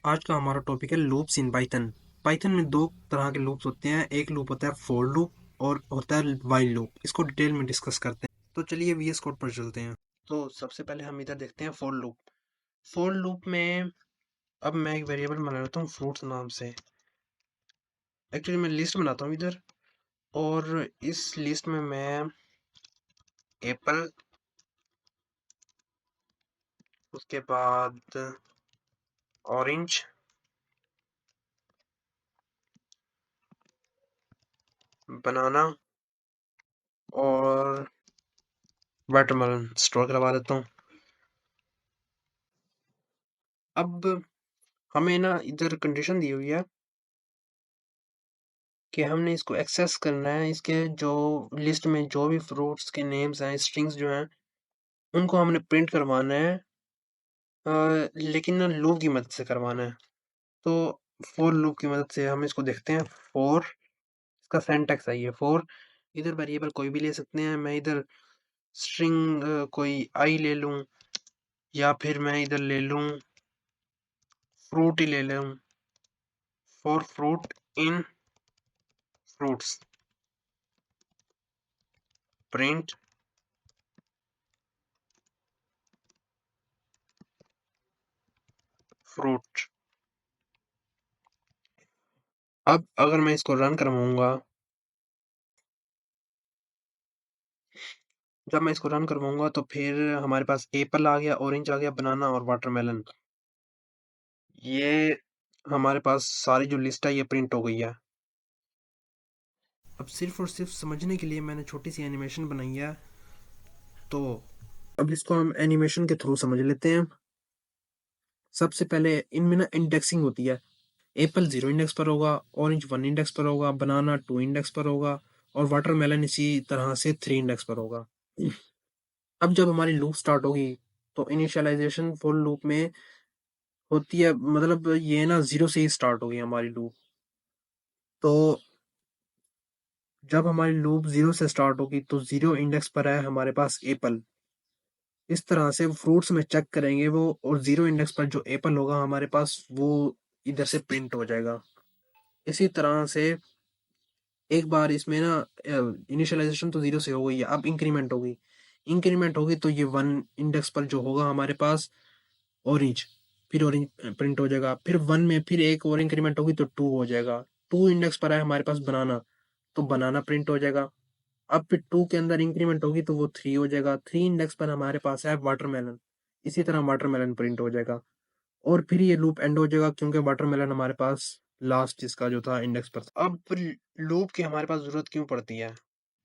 आज का हमारा टॉपिक है लूप्स इन पाइथन। पाइथन में दो तरह के लूप्स होते हैं। एक लूप होता है फॉर लूप और होता है व्हाइल लूप। इसको डिटेल में डिस्कस करते हैं। तो चलिए वीएस कोड पर चलते हैं। तो सबसे पहले हम इधर देखते हैं फॉर लूप। फॉर लूप में अब मैं एक वेरिएबल बना लेता हूँ फ्रूट्स नाम से। एक्चुअली मैं लिस्ट बनाता हूँ इधर, और इस लिस्ट में मैं एप्पल, उसके बाद ऑरेंज, बनाना और वाटरमेलन स्टोर करवा देता हूँ। अब हमें ना इधर कंडीशन दी हुई है कि हमने इसको एक्सेस करना है। इसके जो लिस्ट में जो भी फ्रूट्स के नेम्स हैं, स्ट्रिंग्स जो हैं, उनको हमने प्रिंट करवाना है, लेकिन ना लूप की मदद से करवाना है। तो फॉर लूप की मदद से हम इसको देखते हैं। फॉर, इसका सिंटैक्स है ये फॉर। इधर वेरिएबल कोई भी ले सकते हैं। मैं इधर स्ट्रिंग कोई आई ले लूं, या फिर मैं इधर ले लूं फ्रूट ही ले लूं। For fruit in fruits, print fruit. अब अगर मैं इसको रन करवाऊंगा, जब मैं इसको रन करवाऊंगा तो फिर हमारे पास एप्पल आ गया, ऑरेंज आ गया, बनाना और वाटरमेलन। ये हमारे पास सारी जो लिस्ट है ये प्रिंट हो गई है। अब सिर्फ और सिर्फ समझने के लिए मैंने छोटी सी एनिमेशन बनाई है। तो अब इसको हम एनिमेशन के थ्रू समझ लेते हैं। सबसे पहले इनमें ना इंडेक्सिंग होती है। एप्पल 0 इंडेक्स पर होगा, ऑरेंज 1 इंडेक्स पर होगा, बनाना 2 इंडेक्स पर होगा, और वाटरमेलन इसी तरह से 3 इंडेक्स पर होगा। अब जब हमारी लूप स्टार्ट होगी तो इनिशियलाइजेशन फॉर लूप में होती है, मतलब ये ना 0 से ही स्टार्ट होगी हमारी लूप। तो जब हमारी लूप 0 से स्टार्ट होगी तो 0 इंडेक्स पर है हमारे पास एप्पल। इस तरह से फ्रूट्स में चेक करेंगे वो, और 0 इंडेक्स पर जो एप्पल होगा हमारे पास वो इधर से प्रिंट हो जाएगा। इसी तरह से एक बार इसमें ना इनिशियलाइजेशन तो 0 से हो गई है, अब इंक्रीमेंट होगी। इंक्रीमेंट होगी तो ये 1 इंडेक्स पर जो होगा हमारे पास ऑरेंज, फिर ऑरेंज प्रिंट हो जाएगा। फिर 1 में फिर एक और इंक्रीमेंट होगी तो 2 हो जाएगा। 2 इंडेक्स पर है हमारे पास बनाना, तो बनाना प्रिंट हो जाएगा। अब फिर 2 के अंदर इंक्रीमेंट होगी तो वो 3 हो जाएगा। 3 इंडेक्स पर हमारे पास है वाटरमेलन, इसी तरह वाटरमेलन प्रिंट हो जाएगा। और फिर ये लूप एंड हो जाएगा, क्योंकि वाटरमेलन हमारे पास लास्ट इसका जो था इंडेक्स पर था। अब लूप की हमारे पास जरूरत क्यों पड़ती है?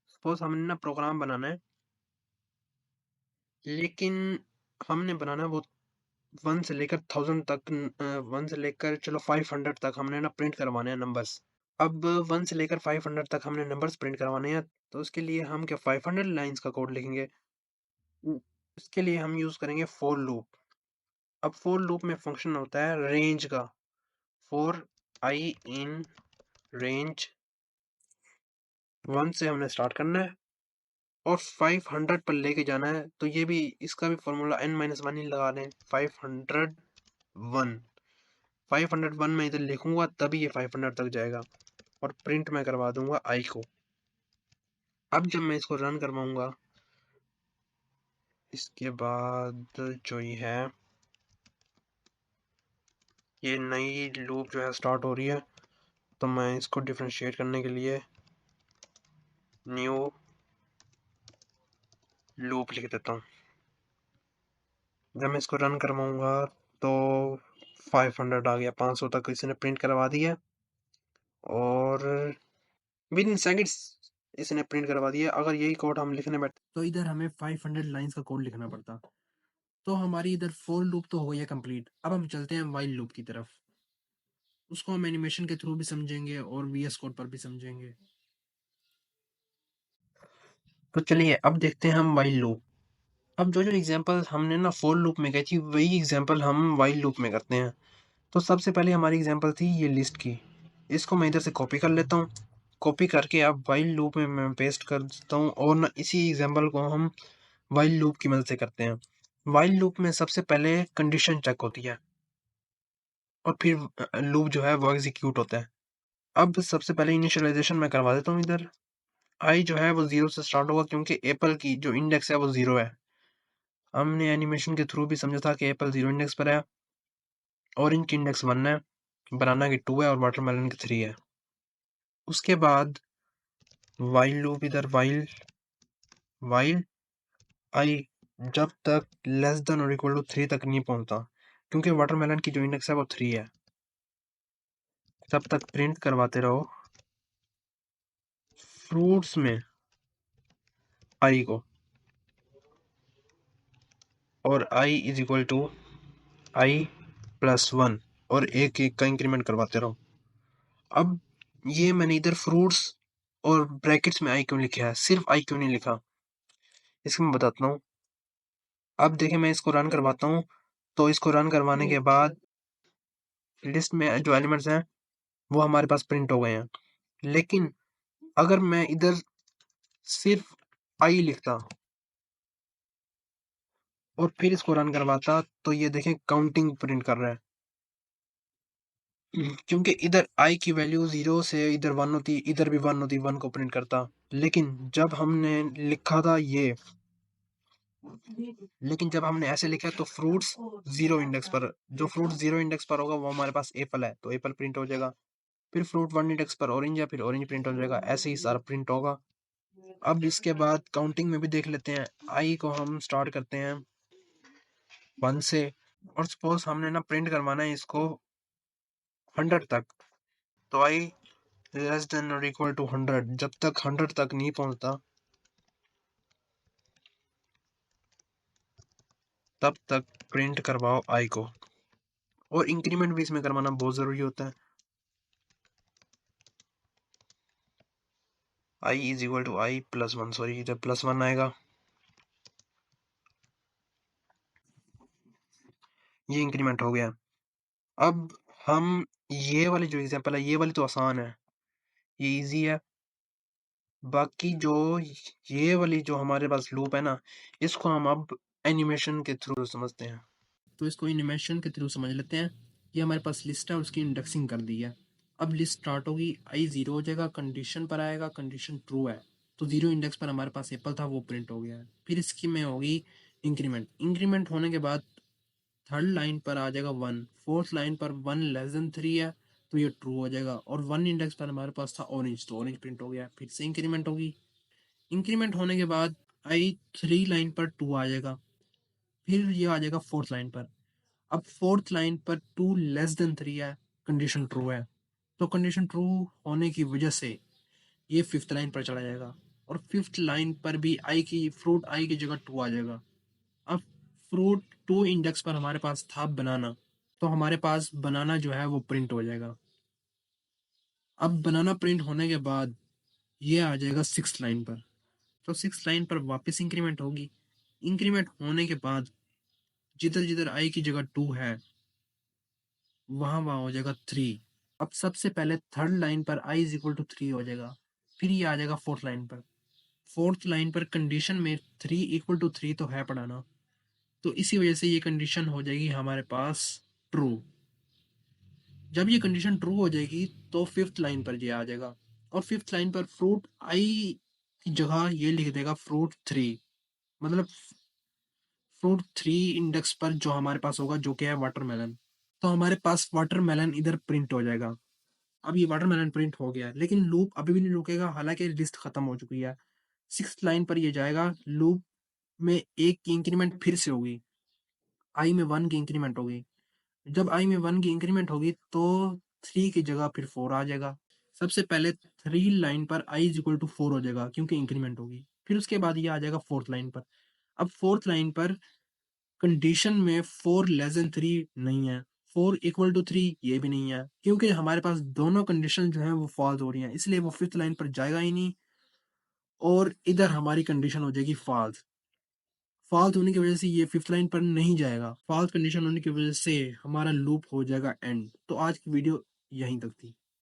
सपोज हमने ना प्रोग्राम बनाना है, लेकिन हमने बनाना है वो 1 से लेकर चलो 500 तक हमने ना प्रिंट करवाने हैं नंबर्स। अब 1 से लेकर 500 तक हमने नंबर्स प्रिंट करवाने हैं, तो उसके लिए हम क्या 500 लाइंस का कोड लिखेंगे? इसके लिए हम यूज करेंगे फॉर लूप। अब फॉर लूप में फंक्शन होता है रेंज का। फॉर आई इन रेंज 1 से हमने स्टार्ट करना है और 500 पर लेके जाना है। तो ये भी, इसका भी फॉर्मूला n-1 ही लगा दें। 501, 501 में इधर लिखूंगा तभी ये 500 तक जाएगा, और प्रिंट में करवा दूंगा आई को। अब जब मैं इसको रन करवाऊंगा, इसके बाद जो ये है, ये नई लूप जो है स्टार्ट हो रही है। तो मैं इसको डिफरेंशिएट करने के लिए न्यू लूप लिख देता हूँ। जब मैं इसको रन करवाऊंगा तो 500 आ गया, 500 तक इसने प्रिंट करवा दिया, और विद इन सेकेंड्स इसने प्रिंट करवा दिया। अगर यही कोड हम लिखने बैठते तो इधर हमें 500 लाइंस का कोड लिखना पड़ता। तो हमारी इधर फॉर लूप तो हो गया कंप्लीट। अब हम चलते हैं व्हाइल लूप की तरफ। उसको हम एनिमेशन के थ्रू भी समझेंगे और वीएस कोड पर भी समझेंगे। तो चलिए अब देखते हैं हम व्हाइल लूप। अब जो जो एग्जांपल हमने ना फॉर लूप में गई थी वही एग्जांपल हम व्हाइल लूप में करते हैं। तो सबसे पहले हमारी एग्जांपल थी ये लिस्ट की। इसको मैं इधर से कॉपी कर लेता हूँ। कॉपी करके अब व्हाइल लूप में मैं पेस्ट कर देता हूँ, और ना इसी एग्जांपल को हम व्हाइल लूप की मदद से करते हैं। व्हाइल लूप में सबसे पहले कंडीशन चेक होती है। और फिर लूप जो है वो एग्जीक्यूट होता है। अब सबसे पहले इनिशियलाइजेशन मैं करवा देता हूँ इधर। आई जो है वो 0 से स्टार्ट होगा क्योंकि एप्पल की जो इंडेक्स है वो 0 है। हमने एनिमेशन के थ्रू भी समझा था कि एप्पल 0 इंडेक्स पर है, ऑरेंज की इंडेक्स 1 है, बनाना की 2 है और वाटरमेलन की 3 है। उसके बाद वाइल लूप इधर वाइल आई जब तक लेस देन और इक्वल टू 3 तक नहीं पहुंचता, क्योंकि वाटरमेलन की जो इंडेक्स है वो 3 है, तब तक प्रिंट करवाते रहो फ्रूट्स में आई को, और I is equal to I plus 1 और एक एक का इंक्रीमेंट करवाते रहो। अब ये मैंने इधर फ्रूट्स और ब्रैकेट्स में आई क्यों लिखा है, सिर्फ आई क्यों नहीं लिखा, इसको मैं बताता हूँ। अब देखिए मैं इसको रन करवाता हूँ, तो इसको रन करवाने के बाद लिस्ट में जो एलिमेंट्स हैं वो हमारे पास प्रिंट हो गए हैं। लेकिन अगर मैं इधर सिर्फ आई लिखता और फिर इसको रन करवाता, तो ये देखें काउंटिंग प्रिंट कर रहा है, क्योंकि इधर आई की वैल्यू 0 से इधर 1 होती, इधर भी 1 होती, 1 को प्रिंट करता। लेकिन जब हमने लिखा था ये लेकिन जब हमने ऐसे लिखा तो फ्रूट्स 0 इंडेक्स पर, जो फ्रूट 0 इंडेक्स पर होगा वो हमारे पास एप्पल है, तो एप्पल प्रिंट हो जाएगा। फिर फ्रूट 1 इंडेक्स पर ऑरेंज है, फिर ऑरेंज प्रिंट हो जाएगा, ऐसे ही सारा प्रिंट होगा। अब इसके बाद काउंटिंग में भी देख लेते हैं। आई को हम स्टार्ट करते हैं 1 से, और सपोज हमने ना प्रिंट करवाना है इसको 100 तक, तो आई लेस देन और इक्वल टू 100, जब तक 100 तक नहीं पहुंचता तब तक प्रिंट करवाओ आई को, और इंक्रीमेंट भी इसमें करवाना बहुत जरूरी होता है। I is equal to I plus 1, sorry इधर प्लस 1 आएगा, ये इंक्रीमेंट हो गया। अब हम ये वाली जो एग्जांपल है, ये वाली तो आसान है, ये इजी है। बाकी जो ये वाली जो हमारे पास लूप है ना, इसको हम अब एनिमेशन के थ्रू समझते हैं। तो इसको एनिमेशन के थ्रू समझ लेते हैं। ये हमारे पास लिस्ट है, उसकी इंडेक्सिंग कर दी है। अब लिस्ट स्टार्ट होगी, आई 0 हो जाएगा, कंडीशन पर आएगा, कंडीशन ट्रू है, तो 0 इंडेक्स पर हमारे पास एप्पल था, वो प्रिंट हो गया है। फिर इसकी में होगी इंक्रीमेंट, इंक्रीमेंट होने के बाद थर्ड लाइन पर आ जाएगा 1, फोर्थ लाइन पर 1 लेस देन 3 है, तो ये ट्रू हो जाएगा, और 1 इंडेक्स पर हमारे पास था ऑरेंज, तो ऑरेंज प्रिंट हो गया। फिर से इंक्रीमेंट होगी, इंक्रीमेंट होने के बाद आई 3 लाइन पर 2 आ जाएगा, फिर ये आ जाएगा फोर्थ लाइन पर। अब फोर्थ लाइन पर 2 लेस देन 3 है, कंडीशन ट्रू है, तो कंडीशन ट्रू होने की वजह से ये फिफ्थ लाइन पर चला जाएगा, और फिफ्थ लाइन पर भी आई की फ्रूट आई की जगह 2 आ जाएगा। अब फ्रूट 2 इंडेक्स पर हमारे पास था बनाना, तो हमारे पास बनाना जो है वो प्रिंट हो जाएगा। अब बनाना प्रिंट होने के बाद ये आ जाएगा 6 लाइन पर, तो 6 लाइन पर वापस इंक्रीमेंट होगी, इंक्रीमेंट होने के बाद जिधर जिधर आई की जगह 2 है वहां वहां हो जाएगा 3। अब सबसे पहले थर्ड लाइन पर आई इज इक्वल टू 3 हो जाएगा, फिर ये आ जाएगा फोर्थ लाइन पर। फोर्थ लाइन पर कंडीशन में 3 इक्वल टू 3 तो है पढ़ाना, तो इसी वजह से ये कंडीशन हो जाएगी हमारे पास ट्रू। जब ये कंडीशन ट्रू हो जाएगी तो फिफ्थ लाइन पर ये आ जाएगा, और फिफ्थ लाइन पर फ्रूट आई की जगह ये लिख देगा फ्रूट 3, मतलब फ्रूट 3 इंडेक्स पर जो हमारे पास होगा जो कि है वाटरमेलन, तो हमारे पास वाटरमेलन इधर प्रिंट हो जाएगा। अब ये वाटरमेलन प्रिंट हो गया, लेकिन लूप अभी भी नहीं रुकेगा, हालांकि लिस्ट खत्म हो चुकी है। सिक्स लाइन पर ये जाएगा, लूप में एक की इंक्रीमेंट फिर से होगी, आई में 1 की इंक्रीमेंट होगी। जब आई में 1 की इंक्रीमेंट होगी तो 3 की जगह फिर 4 आ जाएगा। सबसे पहले 3 लाइन पर आई इज इक्वल टू 4 हो जाएगा क्योंकि इंक्रीमेंट होगी, फिर उसके बाद ये आ जाएगा फोर्थ लाइन पर। अब फोर्थ लाइन पर कंडीशन में 4 लेस देन 3 नहीं है, 4 इक्वल टू 3 ये भी नहीं है, क्योंकि हमारे पास दोनों कंडीशन जो है वो फॉल्स हो रही हैं, इसलिए वो फिफ्थ लाइन पर जाएगा ही नहीं, और इधर हमारी कंडीशन हो जाएगी फॉल्स। फॉल्स होने की वजह से ये फिफ्थ लाइन पर नहीं जाएगा, फॉल्स कंडीशन होने की वजह से हमारा लूप हो जाएगा एंड। तो आज की वीडियो यहीं तक थी।